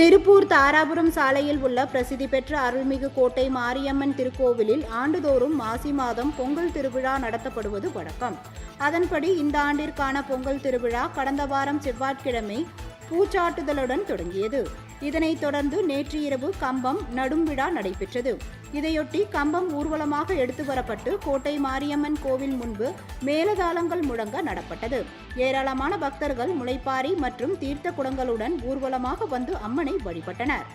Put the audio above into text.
திருப்பூர் தாராபுரம் சாலையில் உள்ள பிரசித்தி பெற்ற அருள்மிகு கோட்டை மாரியம்மன் திருக்கோவிலில் ஆண்டுதோறும் மாசி மாதம் பொங்கல் திருவிழா நடத்தப்படுவது வழக்கம். அதன்படி இந்த ஆண்டிற்கான பொங்கல் திருவிழா கடந்த வாரம் செவ்வாய்க்கிழமை பூச்சாட்டுதலுடன் தொடங்கியது. இதனைத் தொடர்ந்து நேற்று இரவு கம்பம் நடும் விழா நடைபெற்றது. இதையொட்டி கம்பம் ஊர்வலமாக எடுத்து வரப்பட்டு கோட்டை மாரியம்மன் கோவில் முன்பு மேலதாளங்கள் முழங்க நடப்பட்டது. ஏராளமான பக்தர்கள் முளைப்பாரி மற்றும் தீர்த்த குடங்களுடன் ஊர்வலமாக வந்து அம்மனை வழிபட்டனர்.